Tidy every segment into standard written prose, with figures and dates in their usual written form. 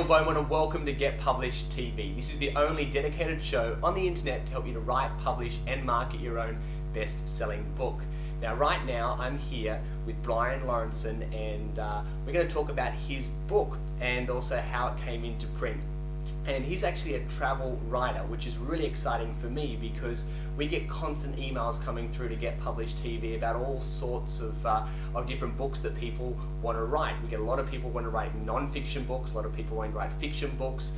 Bowman, and welcome to Get Published TV. This is the only dedicated show on the internet to help you to write, publish and market your own best-selling book. Now right now I'm here with Brian Lawrenson, and we're going to talk about his book and also how it came into print. And he's actually a travel writer, which is really exciting for me because we get constant emails coming through to Get Published TV about all sorts of different books that people want to write. We get a lot of people want to write non-fiction books, a lot of people want to write fiction books,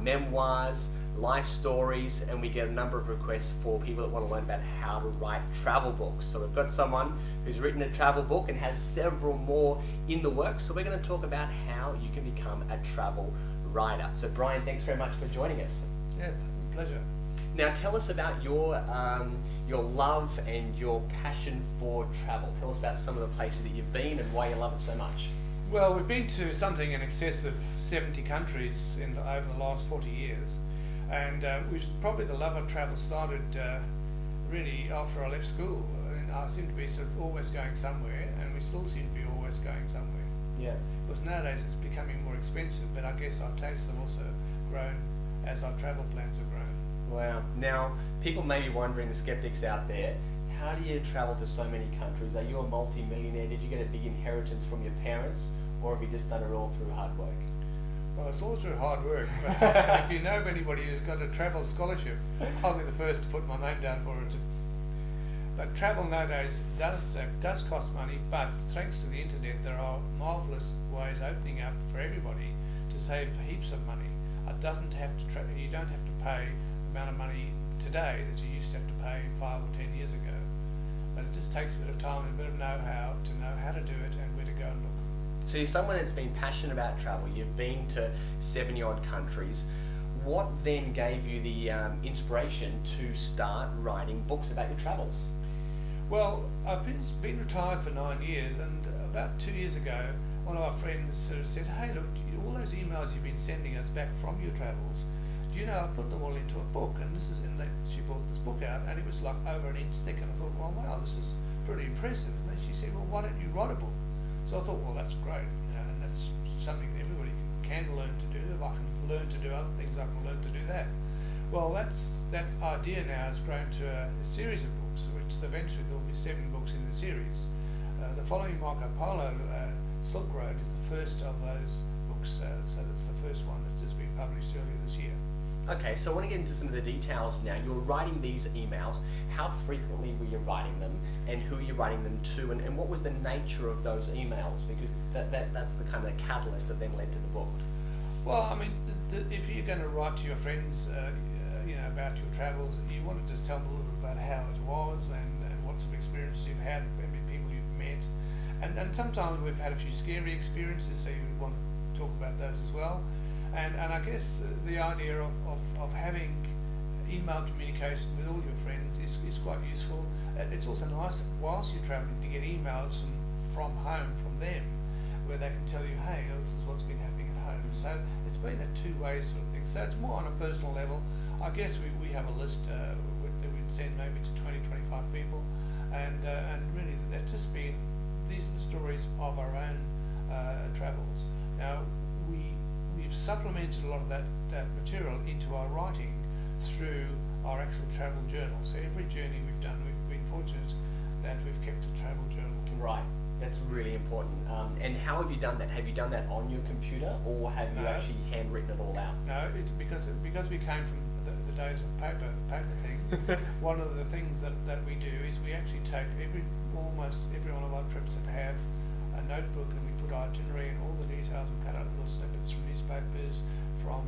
memoirs, life stories, and we get a number of requests for people that want to learn about how to write travel books. So we've got someone who's written a travel book and has several more in the works, so we're going to talk about how you can become a travel writer. So Brian, thanks very much for joining us. Yeah, pleasure. Now tell us about your love and your passion for travel. Tell us about some of the places that you've been and why you love it so much. Well, we've been to something in excess of 70 countries over the last 40 years, and probably the love of travel started really after I left school. And I seem to be sort of always going somewhere, and we still seem to be always going somewhere. Yeah. Because nowadays it's becoming more expensive, but I guess our tastes have also grown as our travel plans have grown. Wow. Now, people may be wondering, the skeptics out there, how do you travel to so many countries? Are you a multi-millionaire? Did you get a big inheritance from your parents, or have you just done it all through hard work? Well, it's all through hard work. But if you know of anybody who's got a travel scholarship, I'll be the first to put my name down for it. But travel nowadays does cost money, but thanks to the internet, there are marvelous ways opening up for everybody to save heaps of money. It doesn't have to you don't have to pay the amount of money today that you used to have to pay 5 or 10 years ago. But it just takes a bit of time and a bit of know-how to know how to do it and where to go and look. So you're someone that's been passionate about travel. You've been to 70-odd countries. What then gave you the inspiration to start writing books about your travels? Well, I've been retired for 9 years, and about 2 years ago, one of our friends sort of said, "Hey, look, all those emails you've been sending us back from your travels, do you know I've put them all into a book?" And she brought this book out, and it was like over an inch thick, and I thought, well, wow, this is pretty impressive. And then she said, well, why don't you write a book? So I thought, well, that's great, and that's something that everybody can learn to do. If I can learn to do other things, I can learn to do that. Well, that idea now has grown to a series of books, which eventually there will be 7 books in the series. The following Marco Polo, Silk Road, is the first of those books, so that's the first one that's just been published earlier this year. Okay, so I want to get into some of the details now. You're writing these emails. How frequently were you writing them, and who are you writing them to, and what was the nature of those emails? Because that's the kind of the catalyst that then led to the book. Well, I mean, if you're going to write to your friends, about your travels, you want to just tell them a little bit about how it was and what sort of experiences you've had, maybe people you've met, and sometimes we've had a few scary experiences, so you want to talk about those as well. And I guess the idea of having email communication with all your friends is quite useful. It's also nice whilst you're travelling to get emails from home from them, where they can tell you, hey, this is what's been happening at home. So it's been a two-way sort of thing. So it's more on a personal level. I guess we have a list that we'd send maybe to 20, 25 people, and really that's just been, these are the stories of our own travels. Now we've supplemented a lot of that material into our writing through our actual travel journal. So every journey we've done, we've been fortunate that we've kept a travel journal. Right. That's really important. And how have you done that? Have you done that on your computer, or have you actually handwritten it all out? No, because we came from the days of paper things. One of the things that we do is we actually take almost every one of our trips have a notebook, and we put itinerary and all the details. We cut out little snippets from newspapers, from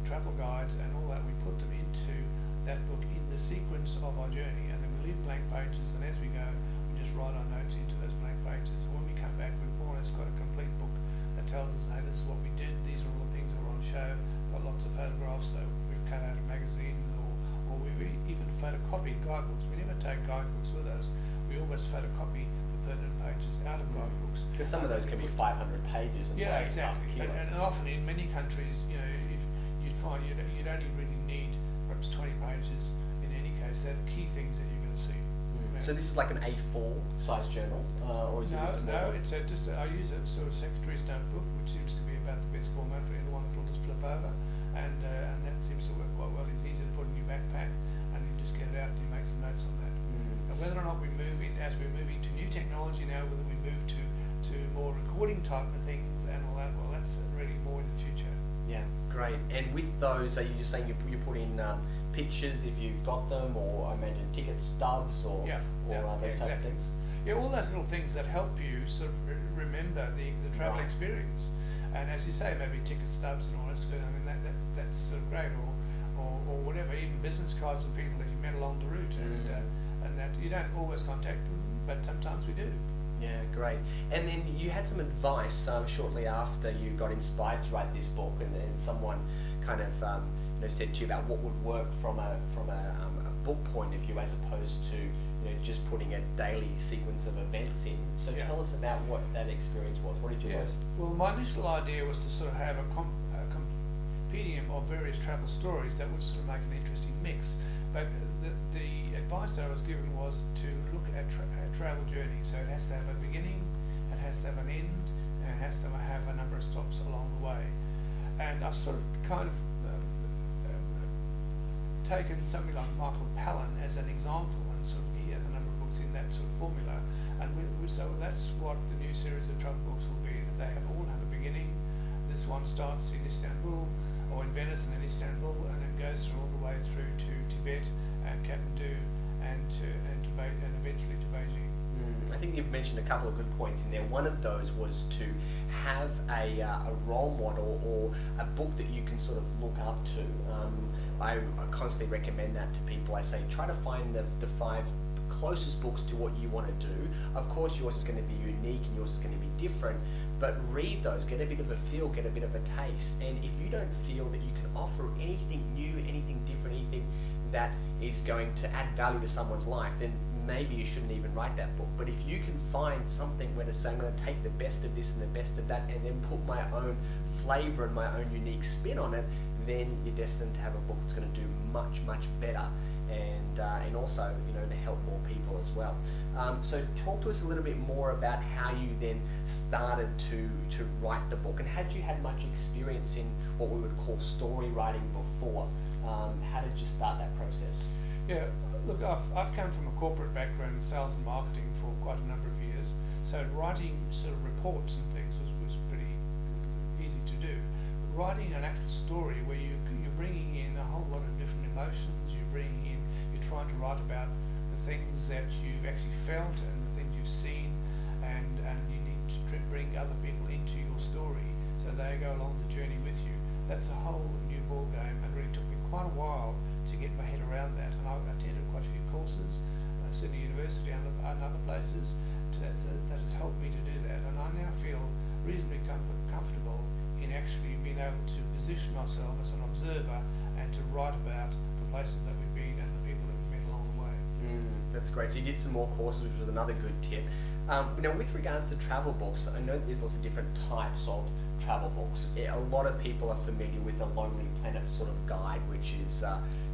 travel guides, and all that. We put them into that book in the sequence of our journey, and then we leave blank pages, and as we go, we just write our notes into those blank pages. And when we come back, we've more or less got a complete book that tells us, hey, this is what we did, these are all the things that were on show, got lots of photographs, so we've cut out a magazine, or we even photocopied guidebooks. We never take guidebooks with us. We always photocopy the pertinent pages out of guidebooks. Because some of those can be 500 pages and yeah, weigh exactly. half a kilo. And often in many countries, if you'd find you'd only really need perhaps 20 pages in any case. They're the key things that you're going to see. So this is like an A4 size journal, or is it smaller? No, it's I use a sort of secretary's notebook, which seems to be about the best format, but the one that will just flip over, and that seems to work quite well. It's easy to put in your backpack, and you just get it out and you make some notes on that. Now, whether or not we move in, as we're moving to new technology now, whether we move to more recording type of things and all that, well, that's really more in the future. Yeah, great. And with those, are you just saying you put in pictures if you've got them, or I imagine ticket stubs, or those type of things? Yeah, all those little things that help you sort of remember the travel experience. And as you say, maybe ticket stubs and all that's good. I mean, that's sort of great, or whatever. Even business cards of people that you met along the route, and that you don't always contact them, but sometimes we do. Yeah, great. And then you had some advice shortly after you got inspired to write this book, and someone kind of said to you about what would work from a book point of view, as opposed to just putting a daily sequence of events in. So tell us about what that experience was. What did you learn? Well, my initial idea was to sort of have a compendium of various travel stories that would sort of make an interesting mix. But the advice that I was given was to look at travel journey. So it has to have a beginning, it has to have an end, and it has to have a number of stops along the way. And I've sort of kind of taken somebody like Michael Palin as an example, and sort of he has a number of books in that sort of formula. And so that's what the new series of travel books will be. That they all have a beginning. This one starts in Istanbul, or in Venice and then Istanbul, and then goes through all the way through to Tibet and Kathmandu and eventually to Beijing. I think you've mentioned a couple of good points in there. One of those was to have a role model or a book that you can sort of look up to. I constantly recommend that to people. I say try to find the 5 closest books to what you want to do. Of course, yours is going to be unique and yours is going to be different, but read those, get a bit of a feel, get a bit of a taste. And if you don't feel that you can offer anything new, anything different, anything that is going to add value to someone's life, then maybe you shouldn't even write that book. But if you can find something where to say, I'm going to take the best of this and the best of that, and then put my own flavor and my own unique spin on it, then you're destined to have a book that's going to do much, much better, and also to help more people as well. So talk to us a little bit more about how you then started to write the book, and had you had much experience in what we would call story writing before? How did you start that process? Yeah, look, I've come from a corporate background in sales and marketing for quite a number of years, so writing sort of reports and things was pretty easy to do. But writing an actual story where you're bringing in a whole lot of different emotions, you're trying to write about the things that you've actually felt and the things you've seen, and you need to bring other people into your story so they go along the journey with you. That's a whole new ball game, and really took me quite a while to get my head around that. And I attended quite a few courses, Sydney University and other places, that has helped me to do that. And I now feel reasonably comfortable in actually being able to position myself as an observer and to write about the places that we've been and the people that we've met along the way. That's great. So you did some more courses, which was another good tip. Now, with regards to travel books, I know there's lots of different types of travel books. A lot of people are familiar with the Lonely Planet sort of guide, which is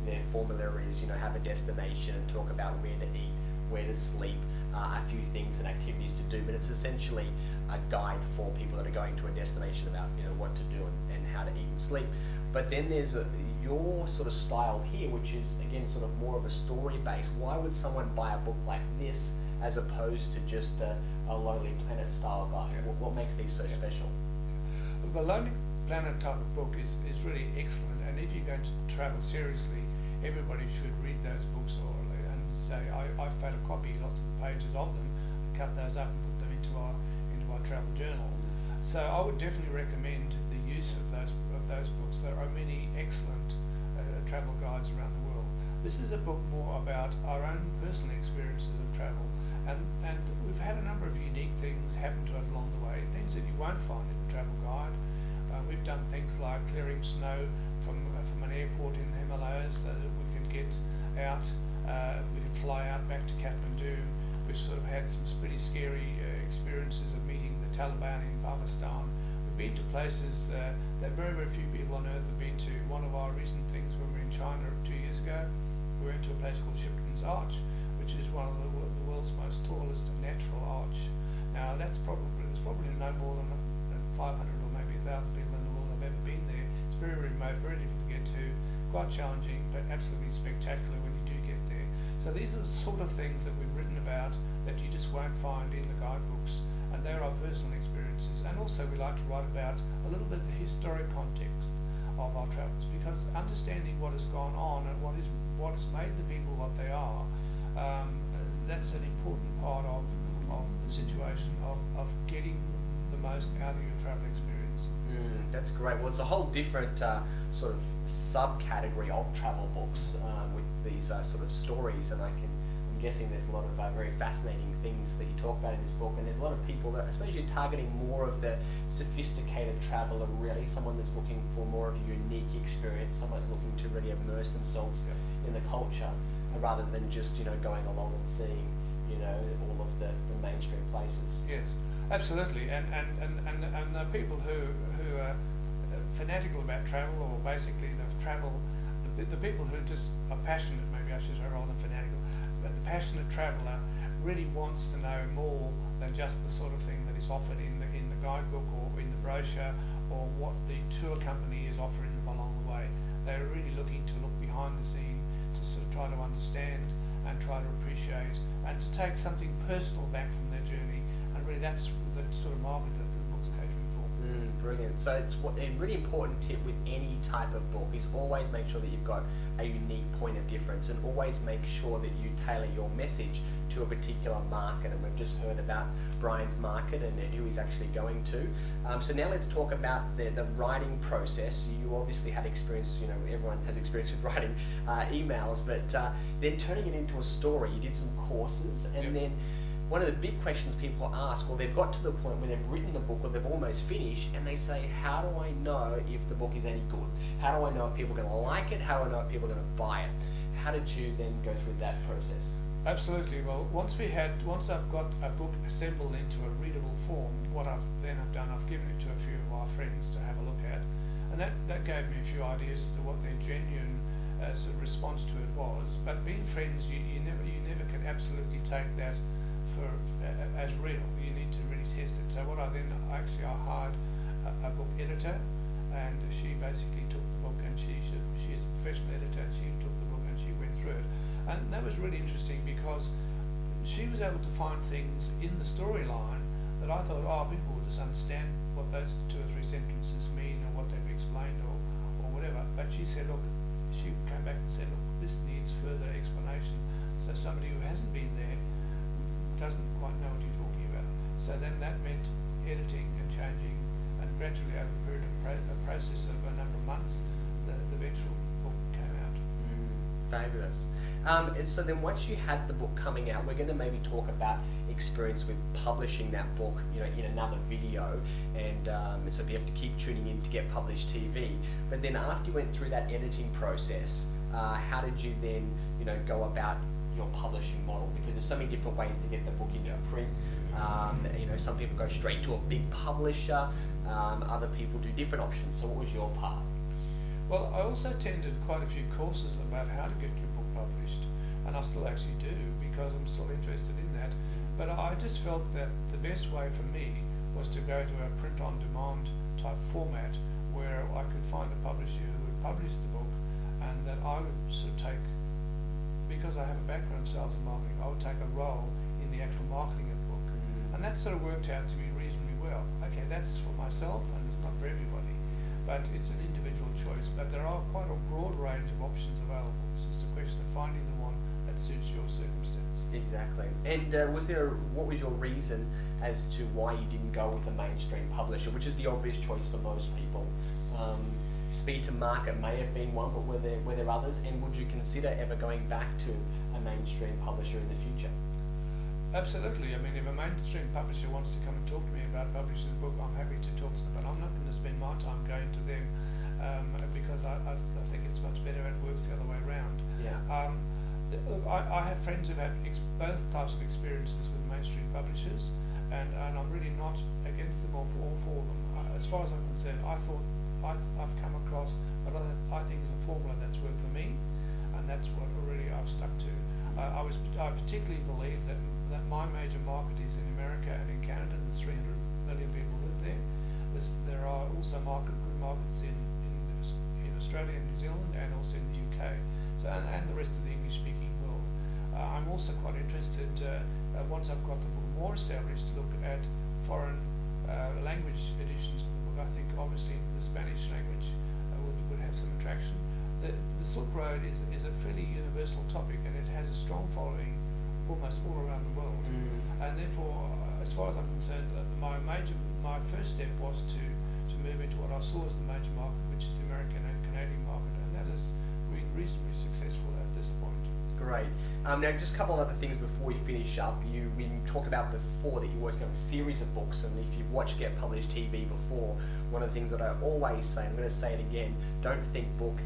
their formula is have a destination, talk about where to eat, where to sleep, a few things and activities to do, but it's essentially a guide for people that are going to a destination about what to do and how to eat and sleep. But then there's your sort of style here, which is again sort of more of a story base. Why would someone buy a book like this as opposed to just a Lonely Planet style guide? What makes these so special? The Lonely Planet type of book is really excellent, and if you're going to travel seriously, everybody should read those books and say, I photocopy lots of the pages of them, cut those up and put them into our travel journal. So I would definitely recommend the use of those books. There are many excellent travel guides around the world. This is a book more about our own personal experiences of travel, and we've had a number of unique things happen to us along the way, things that you won't find in the travel guide. We've done things like clearing snow from an airport in the Himalayas so that we can get out, we can fly out back to Kathmandu. We've sort of had some pretty scary experiences of meeting the Taliban in Pakistan. We've been to places that very, very few people on earth have been to. One of our recent things when we were in China 2 years ago, we went to a place called Shipton's Arch, which is one of the world's most tallest natural arch. Now there's probably no more than 500 or maybe 1,000 people ever been there. It's very remote, very difficult to get to, quite challenging, but absolutely spectacular when you do get there. So these are the sort of things that we've written about that you just won't find in the guidebooks, and they're our personal experiences. And also we like to write about a little bit of the historic context of our travels, because understanding what has gone on and what has made the people what they are, that's an important part of the situation of getting the most out of your travel experience. That's great. Well, it's a whole different sort of subcategory of travel books with these sort of stories, and I'm guessing there's a lot of very fascinating things that you talk about in this book, and there's a lot of people that, I suppose you're targeting more of the sophisticated traveller, really, someone that's looking for more of a unique experience, someone that's looking to really immerse themselves in the culture, rather than just, going along and seeing, all of the mainstream places. Yes, absolutely, and the people who are fanatical about travel, or basically the people who just are passionate, maybe I should say, rather than fanatical, but the passionate traveller really wants to know more than just the sort of thing that is offered in the guidebook or in the brochure, or what the tour company is offering them along the way. They're really looking to look behind the scene, to sort of try to understand and try to appreciate, and to take something personal back from their journey. And really that's the sort of market that the book's catering for. Brilliant. So it's a really important tip with any type of book is always make sure that you've got a unique point of difference, and always make sure that you tailor your message to a particular market. And we've just heard about Brian's market and who he's actually going to. So now let's talk about the writing process. You obviously had experience, everyone has experience with writing emails, but then turning it into a story. You did some courses, and then one of the big questions people ask, or they've got to the point where they've written the book or they've almost finished, and they say, how do I know if the book is any good? How do I know if people are going to like it? How do I know if people are going to buy it? How did you then go through that process? Absolutely. Well, once I've got a book assembled into a readable form, what I've done, I've given it to a few of our friends to have a look at, and that gave me a few ideas as to what their genuine sort of response to it was. But being friends, you never can absolutely take that as real. You need to really test it. So what I hired a book editor, and she basically took the book, and she's a professional editor, and she took the book and she went through it. And that was really interesting, because she was able to find things in the storyline that I thought, people will just understand what those 2 or 3 sentences mean, or what they've explained, or whatever. But she said, she came back and said, this needs further explanation. So somebody who hasn't been there doesn't quite know what you're talking about. So then that meant editing and changing, and gradually over a period of a process of a number of months, the eventual book came out. Fabulous. So then once you had the book coming out, we're going to maybe talk about experience with publishing that book, in another video, and so you have to keep tuning in to get Published TV. But then after you went through that editing process, how did you then, go about your publishing model? Because there's so many different ways to get the book into print. Some people go straight to a big publisher, other people do different options. So what was your path? Well, I also attended quite a few courses about how to get your book published, and I still actually do, because I'm still interested in that. But I just felt that the best way for me was to go to a print-on-demand type format, where I could find a publisher who would publish the book, and that I would sort of take, because I have a background in sales and marketing, I would take a role in the actual marketing of the book. And that sort of worked out to be reasonably well. Okay, that's for myself, and it's not for everybody, but it's an individual choice. But there are quite a broad range of options available. It's just a question of finding the one that suits your circumstance. Exactly. And what was your reason as to why you didn't go with a mainstream publisher, which is the obvious choice for most people? Speed to market may have been one, but were there others? And would you consider ever going back to a mainstream publisher in the future? Absolutely. I mean, if a mainstream publisher wants to come and talk to me about publishing a book, I'm happy to talk to them, but I'm not going to spend my time going to them, because I think it's much better and it works the other way around. Yeah. I have friends who've had both types of experiences with mainstream publishers, and I'm really not against them or for them. As far as I'm concerned, I've come across what I think is a formula that's worked for me, and that's what really I've stuck to. I particularly believe that my major market is in America and in Canada. There's 300 million people live there. There are also good markets in Australia and New Zealand, and also in the UK, so and the rest of the English-speaking world. I'm also quite interested, once I've got the book more established, to look at foreign language editions of the book. I think obviously the Spanish language would have some attraction. The Silk Road is a fairly universal topic, and it has a strong following almost all around the world. And therefore, as far as I'm concerned, my first step was to move into what I saw as the major market, which is the American and Canadian market, and that has been reasonably successful at this point. Great. Now, just a couple of other things before we finish up. We talked about before that you're working on a series of books, and if you've watched Get Published TV before, one of the things that I always say, I'm going to say it again, don't think book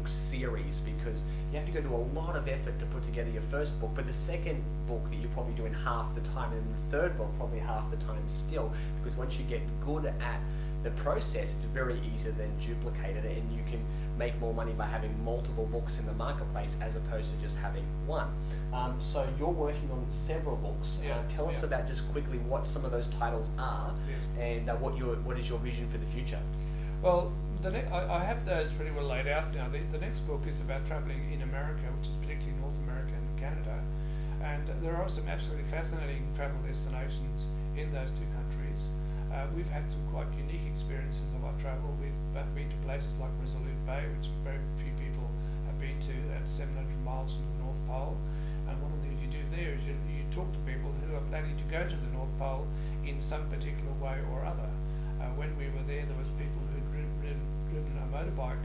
series, because you have to go to a lot of effort to put together your first book, but the second book that you're probably doing half the time, and the third book probably half the time still, because once you get good at the process, it's very easy to then duplicate it, and you can make more money by having multiple books in the marketplace as opposed to just having one. So you're working on several books. Tell us about just quickly what some of those titles are, and what is your vision for the future? Well, I have those pretty well laid out now. The next book is about travelling in America, which is particularly North America and Canada, and there are some absolutely fascinating travel destinations in those two countries. We've had some quite unique experiences of our travel. We've been to places like Resolute Bay, which very few people have been to, at 700 miles from the North Pole. And one of the things you do there is you talk to people who are planning to go to the North Pole in some particular way or other. When we were there was people who'd driven a motorbike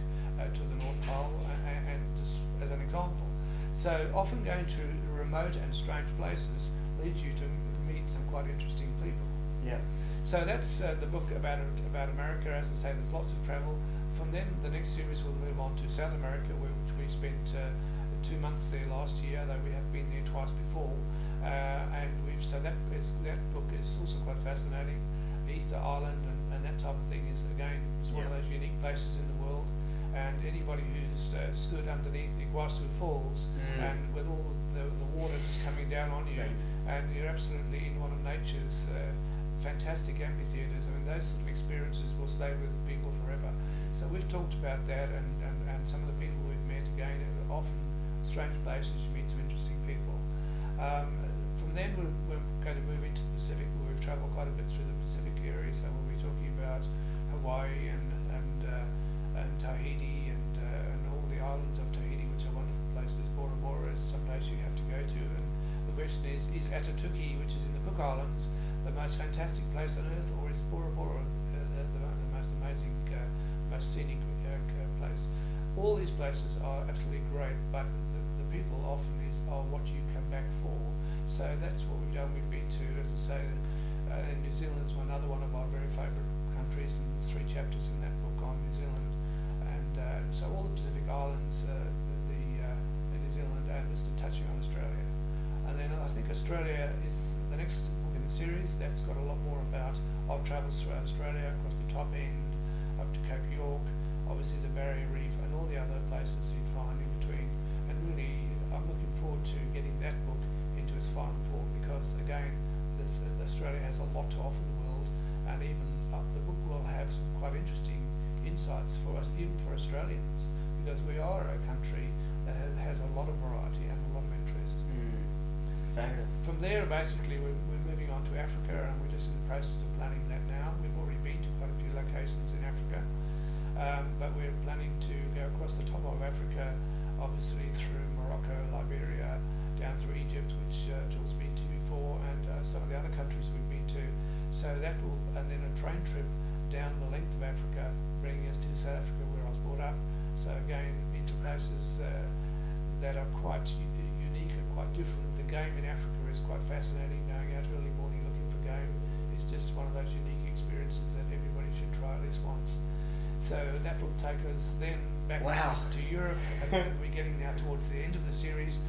to the North Pole, and just as an example. So often going to remote and strange places leads you to meet some quite interesting people. Yeah. So that's the book about America. As I say, there's lots of travel. From then, the next series will move on to South America, which we spent 2 months there last year, though we have been there twice before. That book is also quite fascinating. Easter Island and that type of thing is one of those unique places in the world. And anybody who's stood underneath the Iguazu Falls and with all the water just coming down on you, and you're absolutely in one of nature's fantastic amphitheatres. I mean, those sort of experiences will stay with people forever. So we've talked about that, and some of the people we've met again are often strange places. You meet some interesting people. From then we're going to move into the Pacific, where we've travelled quite a bit through the Pacific area. So we'll be talking about Hawaii and Tahiti and all the islands of Tahiti, which are wonderful places. Bora Bora is some place you have to go to, and the question is Atatuki, which is in the Cook Islands, the most fantastic place on earth, or is Bora Bora the most amazing, most scenic place? All these places are absolutely great, but the people often are what you come back for. So that's what we've done. We've been to, as I say, New Zealand is another one of our very favourite countries, and there's 3 chapters in that book on New Zealand. And so all the Pacific Islands, New Zealand, and just touching on Australia. And then I think Australia is the next book in the series. That's got a lot more about our travels throughout Australia, across the top end, up to Cape York, obviously the Barrier Reef, and all the other places you find in between. And really, I'm looking forward to getting that book into its final form, because again, Australia has a lot to offer the world, and even the book will have some quite interesting insights for us, even for Australians, because we are a country that has a lot of variety and a lot of interest. From there, basically, we're moving on to Africa, and we're just in the process of planning that now. We've already been to quite a few locations in Africa, but we're planning to go across the top of Africa, obviously through Morocco, Liberia, down through Egypt, which Jules been to before, and some of the other countries we've been to. So that will, and then a train trip down the length of Africa, bringing us to South Africa, where I was brought up. So again, into places that are quite unique and quite different. The game in Africa is quite fascinating. Going out early morning looking for game is just one of those unique experiences that everybody should try at least once. So that will take us then back to Europe, and then we're getting now towards the end of the series.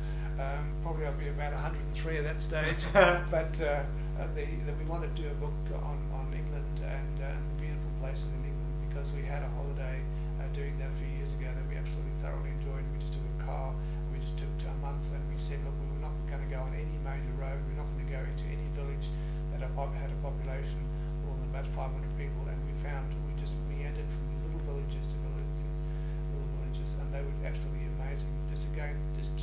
Probably I'll be about 103 at that stage, but we want to do a book on England and the beautiful places in England, because we had a holiday doing that a few years ago that we absolutely thoroughly enjoyed. We just took a car, we just took a month, and we said, look, we were not going to go on any major road, we're not going to go into any village that had a population more than about 500 people, and we just meandered from these little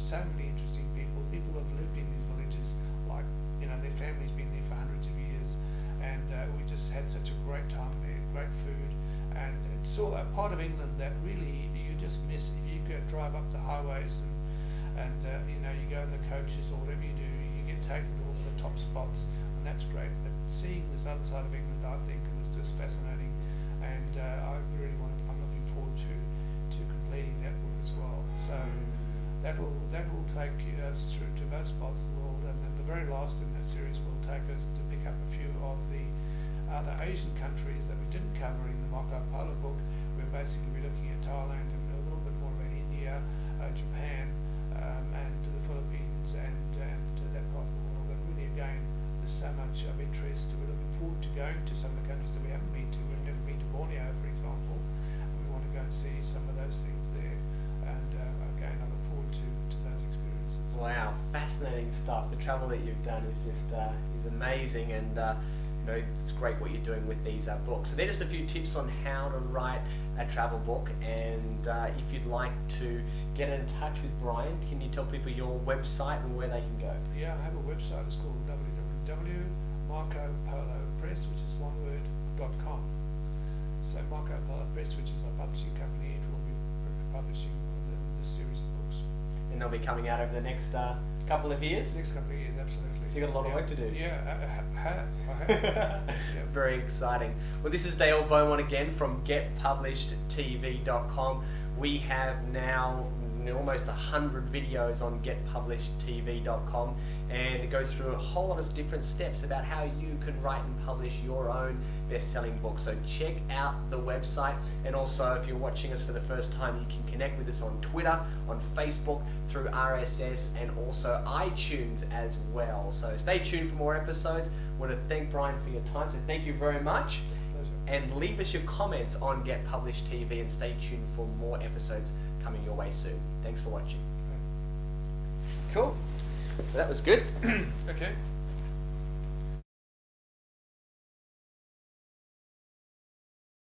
so many interesting people. People who have lived in these villages, like, you know, their family's been there for hundreds of years, and we just had such a great time there, great food, and it's all a part of England that really you just miss. You go drive up the highways and you know, you go in the coaches or whatever you do, you get taken to all the top spots, and that's great. But seeing this other side of England, I think it was just fascinating, and I really I'm looking forward to completing that book as well. So that will take us through to most parts of the world, and then the very last in that series will take us to pick up a few of the other Asian countries that we didn't cover in the Marco Polo book. We're basically looking at Thailand and a little bit more about India, Japan, and the Philippines, and that part of the world. And really, again, there's so much of interest. We're looking forward to going to some of the countries that we haven't been to. We've never been to Borneo, for example, and we want to go and see some of those things there. And again, I look forward to those experiences. Wow, fascinating stuff. The travel that you've done is just is amazing, and you know, it's great what you're doing with these books. So they're just a few tips on how to write a travel book, and if you'd like to get in touch with Brian, can you tell people your website and where they can go? Yeah, I have a website. It's called www.marcopolopress, which is one word.com. So Marco Polo Press, which is our publishing company, it will be publishing the series of books. And they'll be coming out over the next couple of years? Next couple of years, absolutely. So you've got a lot of work to do. Yeah, I have. Yep. Very exciting. Well, this is Dale Beaumont again from getpublishedtv.com. We have now almost 100 videos on getpublishedtv.com, and it goes through a whole lot of different steps about how you can write and publish your own best-selling book. So check out the website, and also if you're watching us for the first time, you can connect with us on Twitter, on Facebook, through RSS, and also iTunes as well. So stay tuned for more episodes. I want to thank Brian for your time, so thank you very much. Pleasure. And leave us your comments on Get Published TV, and stay tuned for more episodes coming your way soon. Thanks for watching. Cool. Well, that was good. Okay.